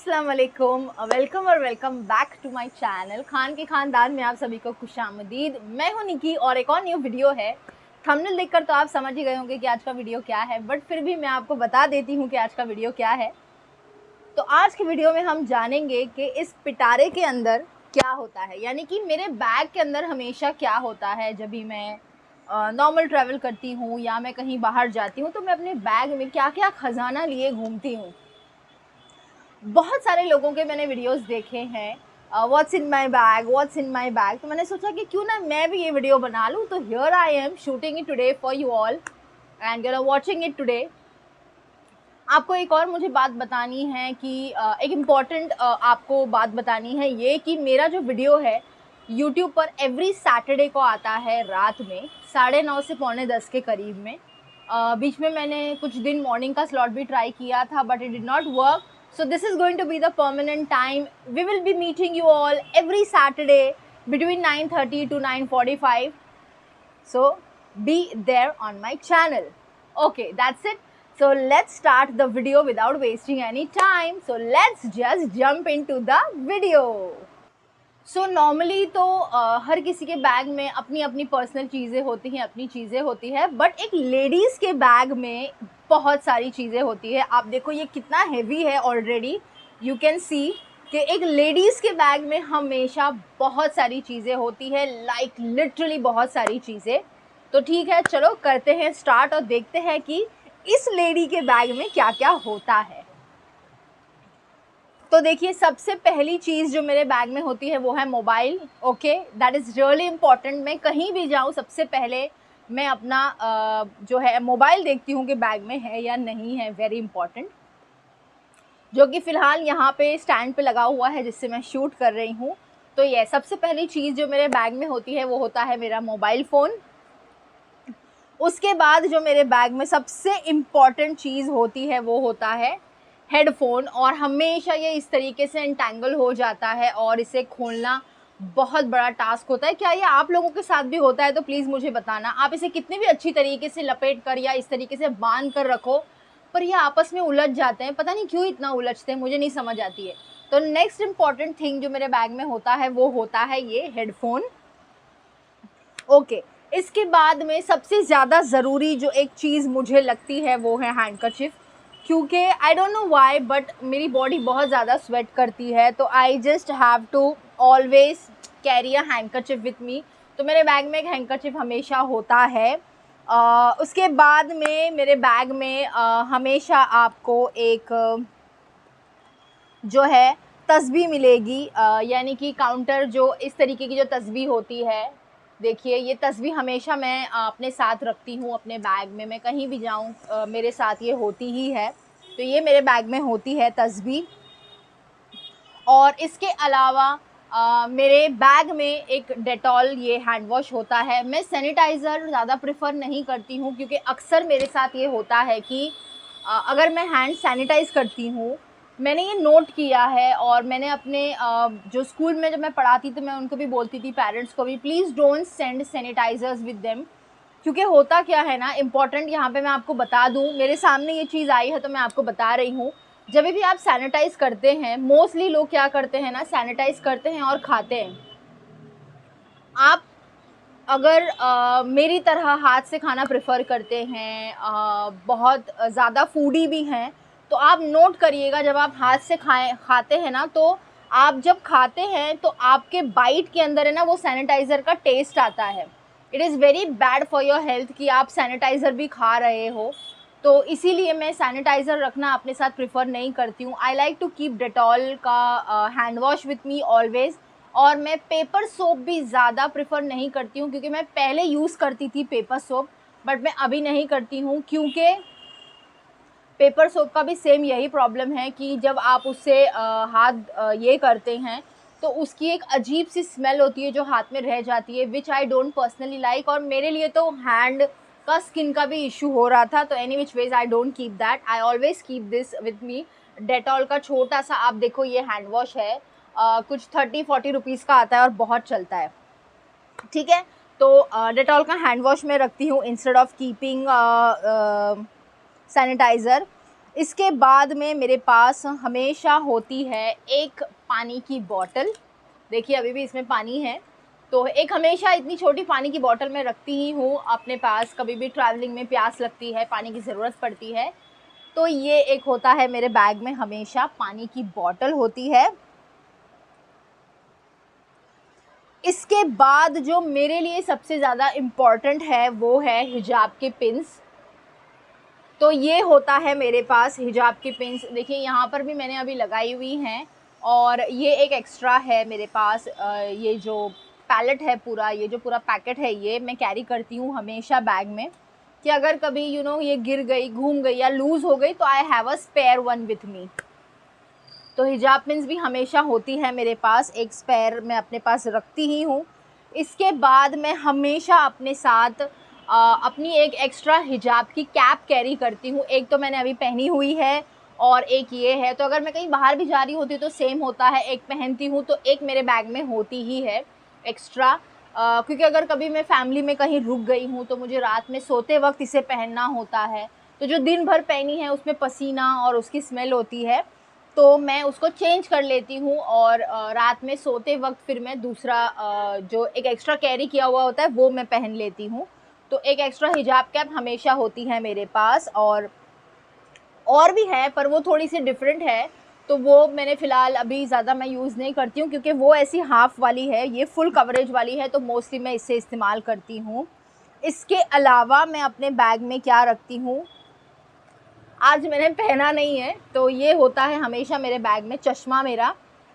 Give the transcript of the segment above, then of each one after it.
अस्सलाम वालेकुम, वेलकम और welcome back to my channel Khan के खानदान में आप सभी को खुशामदीद। मैं हूं निकी और एक और न्यू वीडियो है। थंबनेल देखकर तो आप समझ ही गए होंगे कि आज का वीडियो क्या है, बट फिर भी मैं आपको बता देती हूं कि आज का वीडियो क्या है। तो आज के वीडियो में हम जानेंगे कि इस पिटारे के अंदर क्या होता है, यानी कि मेरे बैग के अंदर हमेशा क्या होता है। जब भी मैं नॉर्मल ट्रैवल करती हूँ या मैं कहीं बाहर जाती हूँ तो मैं अपने बैग में क्या क्या ख़जाना लिए घूमती हूँ। बहुत सारे लोगों के मैंने वीडियोस देखे हैं, what's in my bag, what's in my bag. तो मैंने सोचा कि क्यों ना मैं भी ये वीडियो बना लूँ। तो here I am shooting it today for you all and you are watching it today. आपको एक और मुझे बात बतानी है कि एक इम्पॉर्टेंट आपको बात बतानी है ये कि मेरा जो वीडियो है यूट्यूब पर एवरी सैटरडे को आता है रात में 9:30 से 9:45 के करीब में। बीच में मैंने कुछ दिन मॉर्निंग का स्लॉट भी ट्राई किया था but it did not work. So this is going to be the permanent time. We will be meeting you all every Saturday between 9:30 to 9:45. So be there on my channel. Okay, that's it. So let's start the video without wasting any time. So let's just jump into the video. So normally तो हर किसी के bag में अपनी अपनी personal चीज़ें होती हैं, अपनी चीज़ें होती है, बट एक लेडीज़ के बैग में बहुत सारी चीज़ें होती है। आप देखो ये कितना हेवी है ऑलरेडी। यू कैन सी कि एक लेडीज़ के बैग में हमेशा बहुत सारी चीज़ें होती है, लाइक लिटरली बहुत सारी चीज़ें। तो ठीक है, चलो करते हैं स्टार्ट और देखते हैं कि इस लेडी के बैग में क्या क्या होता है। तो देखिए, सबसे पहली चीज़ जो मेरे बैग में होती है वो है mobile. Okay, that is really important. मैं कहीं भी जाऊँ सबसे पहले मैं अपना जो है मोबाइल देखती हूँ कि बैग में है या नहीं है, वेरी इंपॉर्टेंट। जो कि फ़िलहाल यहाँ पे स्टैंड पे लगा हुआ है जिससे मैं शूट कर रही हूँ। तो ये सबसे पहली चीज़ जो मेरे बैग में होती है वो होता है मेरा मोबाइल फ़ोन। उसके बाद जो मेरे बैग में सबसे इम्पॉर्टेंट चीज़ होती है वो होता है हेडफोन। और हमेशा ये इस तरीके से एंटेंगल हो जाता है और इसे खोलना बहुत बड़ा टास्क होता है। क्या ये आप लोगों के साथ भी होता है? तो प्लीज़ मुझे बताना। आप इसे कितने भी अच्छी तरीके से लपेट कर या इस तरीके से बांध कर रखो, पर ये आपस में उलझ जाते हैं। पता नहीं क्यों इतना उलझते हैं, मुझे नहीं समझ आती है। तो नेक्स्ट इम्पॉर्टेंट थिंग जो मेरे बैग में होता है वो होता है ये हेडफोन। ओके, इसके बाद में सबसे ज़्यादा ज़रूरी जो एक चीज़ मुझे लगती है वो है हैंडकरचिप। क्योंकि I don't know why but मेरी बॉडी बहुत ज़्यादा स्वेट करती है, तो I just have to always carry a handkerchief with me. तो मेरे बैग में एक हैंडकरचिप हमेशा होता है। उसके बाद में मेरे बैग में हमेशा आपको एक जो है तस्बीह मिलेगी, यानी कि काउंटर जो इस तरीके की जो तस्बीह होती है। देखिए, ये तस्बीह हमेशा मैं अपने साथ रखती हूँ अपने बैग में। मैं कहीं भी जाऊँ मेरे साथ ये होती ही है। तो ये मेरे बैग में होती है तस्बीह। और इसके अलावा मेरे बैग में एक डेटॉल ये हैंड वॉश होता है। मैं सैनिटाइज़र ज़्यादा प्रेफर नहीं करती हूँ क्योंकि अक्सर मेरे साथ ये होता है कि अगर मैं हैंड सैनिटाइज़ करती हूँ, मैंने ये नोट किया है और मैंने अपने जो स्कूल में जब मैं पढ़ाती थी मैं उनको भी बोलती थी, पेरेंट्स को भी, please don't send sanitisers with them. क्योंकि होता क्या है ना, इम्पॉर्टेंट यहाँ पे मैं आपको बता दूँ, मेरे सामने ये चीज़ आई है तो मैं आपको बता रही हूँ। जब भी आप सैनिटाइज़ करते हैं, मोस्टली लोग क्या करते हैं ना, सैनिटाइज़ करते हैं और खाते हैं। आप अगर मेरी तरह हाथ से खाना प्रेफर करते हैं, बहुत ज़्यादा फूडी भी हैं, तो आप नोट करिएगा, जब आप हाथ से खाते हैं ना, तो आप जब खाते हैं तो आपके बाइट के अंदर है ना वो सैनिटाइज़र का टेस्ट आता है। It is very bad for your health कि आप सैनिटाइज़र भी खा रहे हो। तो इसीलिए मैं सैनिटाइज़र रखना अपने साथ प्रेफर नहीं करती हूँ। I like to keep Dettol का hand wash with me always. और मैं पेपर सोप भी ज़्यादा प्रेफर नहीं करती हूँ क्योंकि मैं पहले यूज़ करती थी पेपर सोप, बट मैं अभी नहीं करती हूँ क्योंकि पेपर सोप का भी सेम यही प्रॉब्लम है कि जब आप उससे हाथ ये करते हैं तो उसकी एक अजीब सी स्मेल होती है जो हाथ में रह जाती है, विच आई डोंट पर्सनली लाइक। और मेरे लिए तो हैंड का स्किन का भी इशू हो रहा था, तो any which ways I don't keep that, I always keep this with me. Dettol का छोटा सा, आप देखो ये हैंड वॉश है, कुछ 30-40 रुपीज़ का आता है और बहुत चलता है। ठीक है, तो डेटॉल का हैंड वॉश मैं रखती हूँ इंस्टेड ऑफ कीपिंग सैनिटाइज़र। इसके बाद में मेरे पास हमेशा होती है एक पानी की बॉटल। देखिए अभी भी इसमें पानी है, तो एक हमेशा इतनी छोटी पानी की बॉटल मैं रखती ही हूँ अपने पास। कभी भी ट्रैवलिंग में प्यास लगती है, पानी की ज़रूरत पड़ती है, तो ये एक होता है मेरे बैग में, हमेशा पानी की बॉटल होती है। इसके बाद जो मेरे लिए सबसे ज़्यादा इम्पॉर्टेंट है वो है हिजाब के पिन्स। तो ये होता है मेरे पास हिजाब की पिन्स। देखिए यहाँ पर भी मैंने अभी लगाई हुई हैं, और ये एक एक्स्ट्रा है मेरे पास। ये जो पैलेट है पूरा, ये जो पूरा पैकेट है, ये मैं कैरी करती हूँ हमेशा बैग में, कि अगर कभी ये गिर गई, घूम गई या लूज़ हो गई, तो I have a spare one with me. तो हिजाब पिन्स भी हमेशा होती है मेरे पास, एक स्पेयर मैं अपने पास रखती ही हूँ। इसके बाद मैं हमेशा अपने साथ अपनी एक एक्स्ट्रा हिजाब की कैप कैरी करती हूँ। एक तो मैंने अभी पहनी हुई है और एक ये है, तो अगर मैं कहीं बाहर भी जा रही होती तो सेम होता है, एक पहनती हूँ तो एक मेरे बैग में होती ही है एक्स्ट्रा। क्योंकि अगर कभी मैं फैमिली में कहीं रुक गई हूँ तो मुझे रात में सोते वक्त इसे पहनना होता है, तो जो दिन भर पहनी है उसमें पसीना और उसकी स्मेल होती है, तो मैं उसको चेंज कर लेती हूँ, और रात में सोते वक्त फिर मैं दूसरा जो एक एक्स्ट्रा कैरी किया हुआ होता है वो मैं पहन लेती हूँ। तो एक एक्स्ट्रा हिजाब कैप हमेशा होती है मेरे पास, और भी है पर वो थोड़ी सी डिफरेंट है, तो वो मैंने फ़िलहाल अभी ज़्यादा मैं यूज़ नहीं करती हूँ, क्योंकि वो ऐसी हाफ़ वाली है, ये फुल कवरेज वाली है, तो मोस्टली मैं इसे इस्तेमाल करती हूँ। इसके अलावा मैं अपने बैग में क्या रखती हूँ, आज मैंने पहना नहीं है, तो ये होता है हमेशा मेरे बैग में चश्मा मेरा।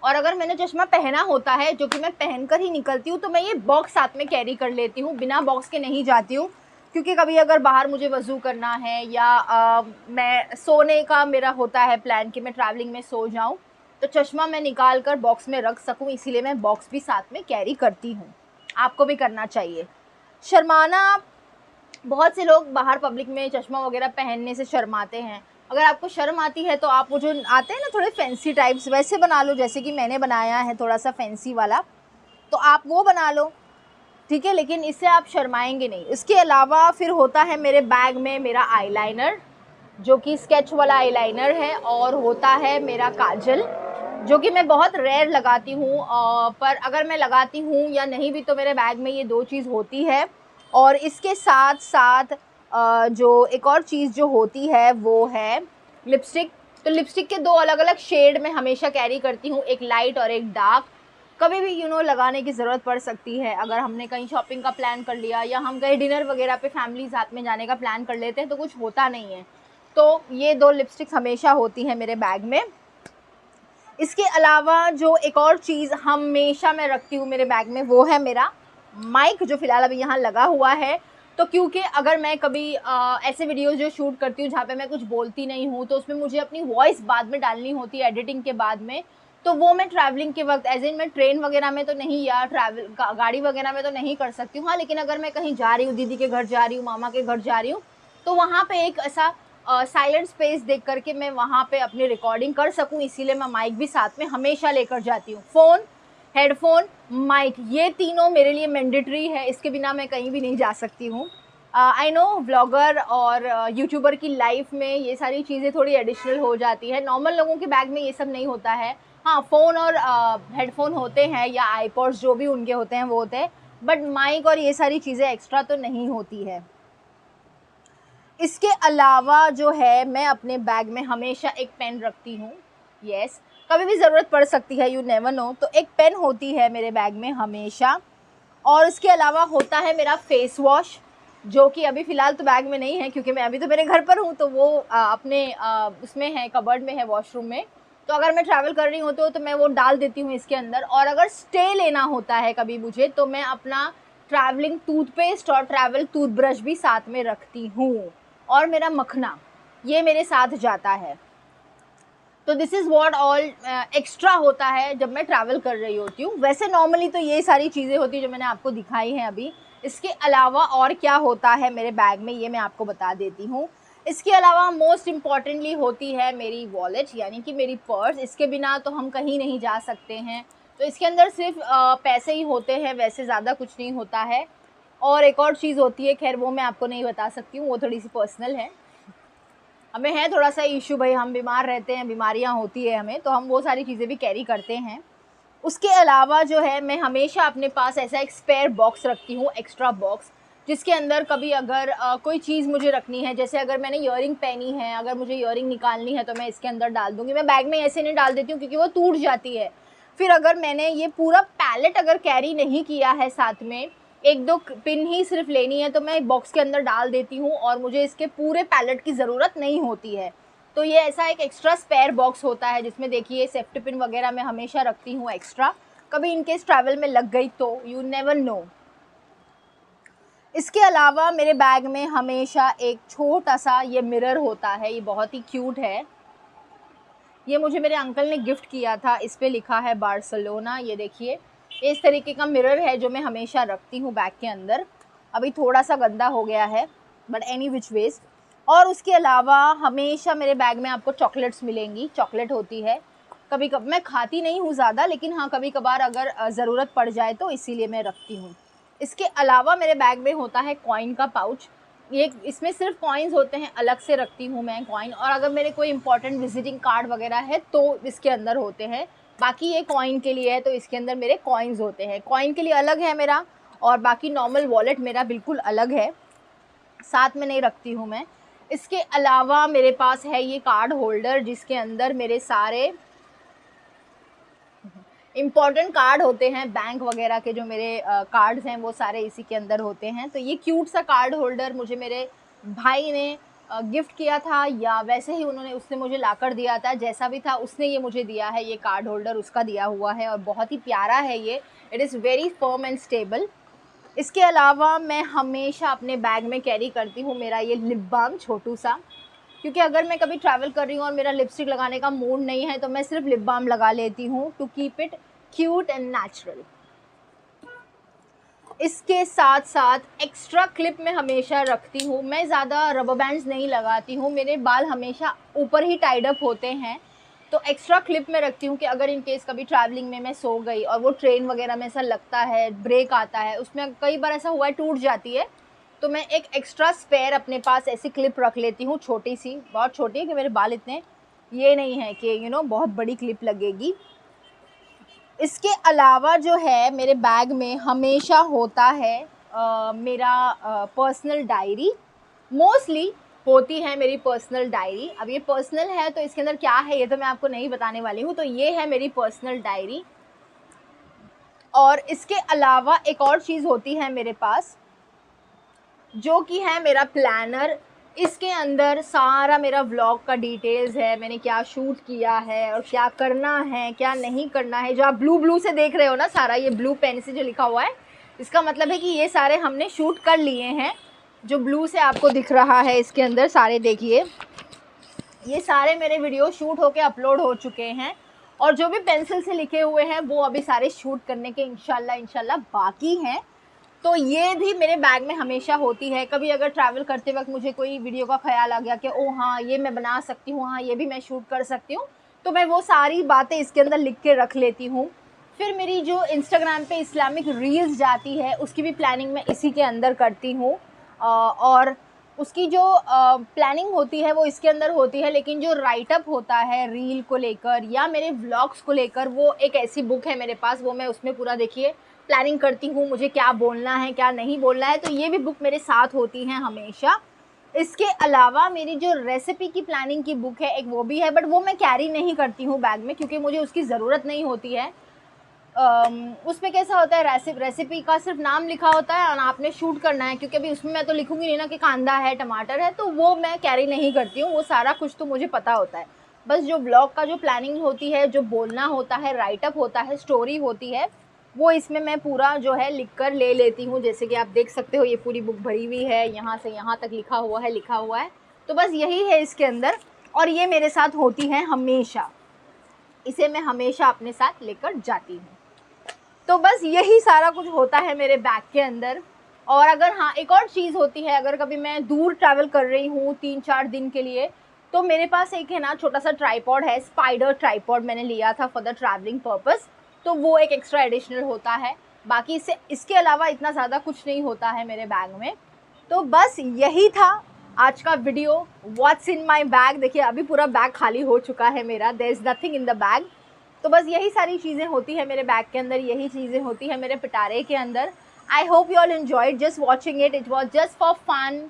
और अगर मैंने चश्मा पहना होता है, जो कि मैं पहनकर ही निकलती हूँ, तो मैं ये बॉक्स साथ में कैरी कर लेती हूँ, बिना बॉक्स के नहीं जाती हूँ। क्योंकि कभी अगर बाहर मुझे वज़ू करना है या मैं सोने का मेरा होता है प्लान कि मैं ट्रैवलिंग में सो जाऊँ, तो चश्मा मैं निकाल कर बॉक्स में रख सकूँ, इसीलिए मैं बॉक्स भी साथ में कैरी करती हूँ। आपको भी करना चाहिए। शर्माना, बहुत से लोग बाहर पब्लिक में चश्मा वगैरह पहनने से शर्माते हैं। अगर आपको शर्म आती है तो आप वो जो आते हैं ना थोड़े फैंसी टाइप्स, वैसे बना लो, जैसे कि मैंने बनाया है थोड़ा सा फैंसी वाला, तो आप वो बना लो, ठीक है, लेकिन इससे आप शर्माएंगे नहीं। इसके अलावा फिर होता है मेरे बैग में मेरा आईलाइनर, जो कि स्केच वाला आईलाइनर है, और होता है मेरा काजल, जो कि मैं बहुत रेयर लगाती हूँ, पर अगर मैं लगाती हूँ या नहीं भी तो मेरे बैग में ये दो चीज़ होती है। और इसके साथ साथ जो एक और चीज़ जो होती है वो है लिपस्टिक। तो लिपस्टिक के दो अलग अलग शेड मैं हमेशा कैरी करती हूँ, एक लाइट और एक डार्क। कभी भी लगाने की ज़रूरत पड़ सकती है, अगर हमने कहीं शॉपिंग का प्लान कर लिया या हम कहीं डिनर वगैरह पे फैमिली साथ में जाने का प्लान कर लेते हैं, तो कुछ होता नहीं है, तो ये दो लिपस्टिक्स हमेशा होती हैं मेरे बैग में। इसके अलावा जो एक और चीज़ हमेशा मैं रखती हूँ मेरे बैग में, वो है मेरा माइक, जो फ़िलहाल अभी यहाँ लगा हुआ है। तो क्योंकि अगर मैं कभी ऐसे वीडियोज़ जो शूट करती हूँ जहाँ पे मैं कुछ बोलती नहीं हूँ, तो उसमें मुझे अपनी वॉइस बाद में डालनी होती है एडिटिंग के बाद में, तो वो मैं ट्रैवलिंग के वक्त, एज इन मैं ट्रेन वगैरह में तो नहीं या ट्रैवल गाड़ी वगैरह में तो नहीं कर सकती हूँ। हाँ, लेकिन अगर मैं कहीं जा रही हूँ, दीदी के घर जा रही हूँ, मामा के घर जा रही हूँ, तो वहाँ पे एक ऐसा साइलेंट स्पेस देख करके मैं वहाँ पे अपनी रिकॉर्डिंग कर सकूँ, इसीलिए मैं माइक भी साथ में हमेशा लेकर जाती हूँ। फ़ोन, हेडफोन, माइक, ये तीनों मेरे लिए मैंडेटरी है, इसके बिना मैं कहीं भी नहीं जा सकती हूँ। आई नो व्लॉगर और यूट्यूबर की लाइफ में ये सारी चीज़ें थोड़ी एडिशनल हो जाती है, नॉर्मल लोगों के बैग में ये सब नहीं होता है। हाँ, फ़ोन और हेडफोन होते हैं या आईपॉड्स जो भी उनके होते हैं वो होते हैं, बट माइक और ये सारी चीज़ें एक्स्ट्रा तो नहीं होती है। इसके अलावा जो है मैं अपने बैग में हमेशा एक पेन रखती हूँ। यस, कभी भी ज़रूरत पड़ सकती है, यू नेवर नो, तो एक पेन होती है मेरे बैग में हमेशा। और इसके अलावा होता है मेरा फेस वॉश, जो कि अभी फ़िलहाल तो बैग में नहीं है, क्योंकि मैं अभी तो मेरे घर पर हूँ, तो वो अपने उसमें है, कबर्ड में है, वॉशरूम में। तो अगर मैं ट्रैवल कर रही हूँ तो मैं वो डाल देती हूँ इसके अंदर। और अगर स्टे लेना होता है कभी मुझे, तो मैं अपना ट्रैवलिंग टूथपेस्ट और ट्रैवल टूथब्रश भी साथ में रखती हूँ, और मेरा मखना, ये मेरे साथ जाता है। तो this is what all extra होता है जब मैं ट्रैवल कर रही होती हूँ। वैसे नॉर्मली तो ये सारी चीज़ें होती हैं जो मैंने आपको दिखाई हैं अभी। इसके अलावा और क्या होता है मेरे बैग में, ये मैं आपको बता देती हूँ। इसके अलावा मोस्ट इम्पॉर्टेंटली होती है मेरी वॉलेट, यानी कि मेरी पर्स। इसके बिना तो हम कहीं नहीं जा सकते हैं। तो इसके अंदर सिर्फ पैसे ही होते हैं, वैसे ज़्यादा कुछ नहीं होता है। और एक और चीज़ होती है, खैर वो मैं आपको नहीं बता सकती हूँ, वो थोड़ी सी पर्सनल है। हमें है थोड़ा सा इशू भाई, हम बीमार रहते हैं, बीमारियां होती है हमें, तो हम वो सारी चीज़ें भी कैरी करते हैं। उसके अलावा जो है मैं हमेशा अपने पास ऐसा एक स्पेयर बॉक्स रखती हूँ, एक्स्ट्रा बॉक्स, जिसके अंदर कभी अगर कोई चीज़ मुझे रखनी है, जैसे अगर मैंने ईयरिंग पहनी है, अगर मुझे ईयरिंग निकालनी है तो मैं इसके अंदर डाल दूँगी। मैं बैग में ऐसे नहीं डाल देती हूँ क्योंकि वो टूट जाती है। फिर अगर मैंने ये पूरा पैलेट अगर कैरी नहीं किया है साथ में, 1-2 पिन ही सिर्फ लेनी है, तो मैं बॉक्स के अंदर डाल देती हूँ और मुझे इसके पूरे पैलेट की ज़रूरत नहीं होती है। तो ये ऐसा एक एक्स्ट्रा स्पेयर बॉक्स होता है जिसमें देखिए सेफ्टी पिन वगैरह मैं हमेशा रखती हूँ एक्स्ट्रा, कभी इनकेस ट्रैवल में लग गई तो यू नेवर नो। इसके अलावा मेरे बैग में हमेशा एक छोटा सा ये मिरर होता है, ये बहुत ही क्यूट है। ये मुझे मेरे अंकल ने गिफ्ट किया था, इस पे लिखा है बार्सिलोना। ये देखिए, इस तरीके का मिरर है जो मैं हमेशा रखती हूँ बैग के अंदर। अभी थोड़ा सा गंदा हो गया है बट एनी विच वेज। और उसके अलावा हमेशा मेरे बैग में आपको चॉकलेट्स मिलेंगी, चॉकलेट होती है। कभी कभी मैं खाती नहीं हूँ ज़्यादा, लेकिन हाँ कभी कभार अगर ज़रूरत पड़ जाए तो इसीलिए मैं रखती हूँ। इसके अलावा मेरे बैग में होता है कॉइन का पाउच। ये इसमें सिर्फ कॉइन्स होते हैं, अलग से रखती हूँ मैं कॉइन। और अगर मेरे कोई इंपॉर्टेंट विजिटिंग कार्ड वगैरह है तो इसके अंदर होते हैं। बाकी ये कॉइन के लिए है तो इसके अंदर मेरे कॉइन्स होते हैं। कॉइन के लिए अलग है मेरा, और बाकी नॉर्मल वॉलेट मेरा बिल्कुल अलग है, साथ में नहीं रखती हूँ मैं। इसके अलावा मेरे पास है ये कार्ड होल्डर, जिसके अंदर मेरे सारे इम्पॉर्टेंट कार्ड होते हैं, बैंक वगैरह के जो मेरे कार्ड्स हैं वो सारे इसी के अंदर होते हैं। तो ये क्यूट सा कार्ड होल्डर मुझे मेरे भाई ने गिफ्ट किया था, या वैसे ही उसने मुझे लाकर दिया था, जैसा भी था उसने ये मुझे दिया है। ये कार्ड होल्डर उसका दिया हुआ है और बहुत ही प्यारा है ये। It is very firm and stable. इसके अलावा मैं हमेशा अपने बैग में कैरी करती हूँ मेरा ये लिप बाम छोटू सा, क्योंकि अगर मैं कभी ट्रैवल कर रही हूँ और मेरा लिपस्टिक लगाने का मूड नहीं है तो मैं सिर्फ लिप बाम लगा लेती हूँ, to keep it cute and natural. इसके साथ साथ एक्स्ट्रा क्लिप मैं हमेशा रखती हूँ। मैं ज़्यादा रबर बैंड्स नहीं लगाती हूँ, मेरे बाल हमेशा ऊपर ही टाइड अप होते हैं, तो एक्स्ट्रा क्लिप में रखती हूँ कि अगर इन केस कभी ट्रैवलिंग में मैं सो गई और वो ट्रेन वगैरह में ऐसा लगता है, ब्रेक आता है, उसमें कई बार ऐसा हुआ है टूट जाती है, तो मैं एक एक्स्ट्रा स्पेयर अपने पास ऐसी क्लिप रख लेती हूँ, छोटी सी, बहुत छोटी है कि मेरे बाल इतने ये नहीं है कि बहुत बड़ी क्लिप लगेगी। इसके अलावा जो है मेरे बैग में हमेशा होता है मेरा पर्सनल डायरी, मोस्टली होती है मेरी पर्सनल डायरी। अब ये पर्सनल है तो इसके अंदर क्या है ये तो मैं आपको नहीं बताने वाली हूँ। तो ये है मेरी पर्सनल डायरी। और इसके अलावा एक और चीज़ होती है मेरे पास, जो कि है मेरा प्लानर। इसके अंदर सारा मेरा व्लॉग का डिटेल्स है, मैंने क्या शूट किया है और क्या करना है क्या नहीं करना है। जो आप ब्लू ब्लू से देख रहे हो ना, सारा ये ब्लू पेन से जो लिखा हुआ है, इसका मतलब है कि ये सारे हमने शूट कर लिए हैं। जो ब्लू से आपको दिख रहा है इसके अंदर सारे, देखिए ये सारे मेरे वीडियो शूट होके अपलोड हो चुके हैं, और जो भी पेंसिल से लिखे हुए हैं वो अभी सारे शूट करने के इंशाल्लाह बाकी हैं। तो ये भी मेरे बैग में हमेशा होती है। कभी अगर ट्रैवल करते वक्त मुझे कोई वीडियो का ख्याल आ गया कि ओ हाँ ये मैं बना सकती हूँ, हाँ ये भी मैं शूट कर सकती हूँ, तो मैं वो सारी बातें इसके अंदर लिख के रख लेती हूँ। फिर मेरी जो इंस्टाग्राम पे इस्लामिक रील्स जाती है उसकी भी प्लानिंग मैं इसी के अंदर करती हूँ, और उसकी जो प्लानिंग होती है वो इसके अंदर होती है। लेकिन जो राइटअप होता है रील को लेकर या मेरे व्लॉग्स को लेकर, वो एक ऐसी बुक है मेरे पास, वो मैं उसमें पूरा देखिए प्लानिंग करती हूँ, मुझे क्या बोलना है क्या नहीं बोलना है। तो ये भी बुक मेरे साथ होती है हमेशा। इसके अलावा मेरी जो रेसिपी की प्लानिंग की बुक है एक, वो भी है, बट वो मैं कैरी नहीं करती हूँ बैग में क्योंकि मुझे उसकी ज़रूरत नहीं होती है। उसमें कैसा होता है, रेसिपी का सिर्फ नाम लिखा होता है और आपने शूट करना है, क्योंकि अभी उसमें मैं तो लिखूंगी नहीं ना कि कांदा है टमाटर है, तो वो मैं कैरी नहीं करती हूँ। वो सारा कुछ तो मुझे पता होता है। बस जो ब्लॉग का जो प्लानिंग होती है, जो बोलना होता है, राइटअप होता है, स्टोरी होती है, वो इसमें मैं पूरा जो है लिख कर ले लेती हूँ। जैसे कि आप देख सकते हो ये पूरी बुक भरी हुई है, यहाँ से यहाँ तक लिखा हुआ है। तो बस यही है इसके अंदर, और ये मेरे साथ होती है हमेशा, इसे मैं हमेशा अपने साथ लेकर जाती हूँ। तो बस यही सारा कुछ होता है मेरे बैग के अंदर। और अगर हाँ एक और चीज़ होती है, अगर कभी मैं दूर ट्रैवल कर रही हूँ 3-4 दिन के लिए, तो मेरे पास एक है ना छोटा सा ट्राइपॉड है, स्पाइडर ट्राइपॉड मैंने लिया था फॉर द ट्रैवलिंग पर्पस, तो वो एक एक्स्ट्रा एडिशनल होता है। बाकी इसके अलावा इतना ज़्यादा कुछ नहीं होता है मेरे बैग में। तो बस यही था आज का video what's in my bag. देखिए अभी पूरा बैग खाली हो चुका है मेरा, there is nothing in the bag. तो बस यही सारी चीज़ें होती है मेरे बैग के अंदर, यही चीज़ें होती है मेरे पिटारे के अंदर। I hope you all enjoyed just watching it was just for fun,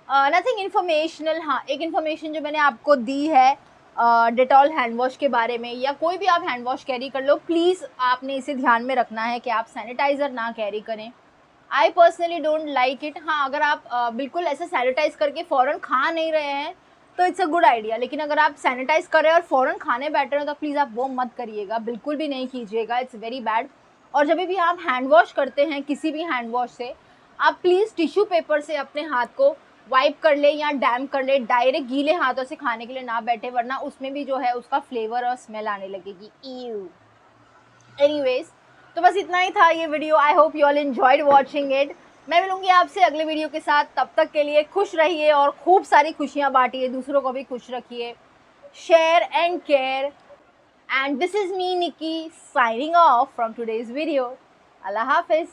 nothing informational. हाँ, एक इन्फॉर्मेशन जो मैंने आपको दी है डेटॉल हैंड वॉश के बारे में, या कोई भी आप हैंड वॉश कैरी कर लो, प्लीज़ आपने इसे ध्यान में रखना है कि आप सैनिटाइज़र ना कैरी करें। I personally don't like it. हाँ, अगर आप बिल्कुल ऐसे सैनिटाइज़ करके फ़ौरन खा नहीं रहे हैं तो इट्स अ गुड आइडिया, लेकिन अगर आप सैनिटाइज़ कर रहे हैं और फ़ौरन खाने बैठ रहे हो तो प्लीज़ आप वो मत करिएगा, बिल्कुल भी नहीं कीजिएगा, इट्स वेरी बैड। और जब भी आप हैंड वॉश करते हैं किसी भी हैंड वॉश से, आप प्लीज़ टिश्यू पेपर से अपने हाथ को वाइप कर ले या डैम्प कर ले, डायरेक्ट गीले हाथों से खाने के लिए ना बैठे, वरना उसमें भी जो है उसका फ्लेवर और स्मेल आने लगेगी। ईव। एनीवेज, तो बस इतना ही था ये video. I hope you all enjoyed watching it. मैं मिलूंगी आपसे अगले वीडियो के साथ, तब तक के लिए खुश रहिए और खूब सारी खुशियाँ बांटिए, दूसरों को भी खुश रखिए। Share and care, and this is me Nikki signing off from today's video. अल्लाह हाफिज़।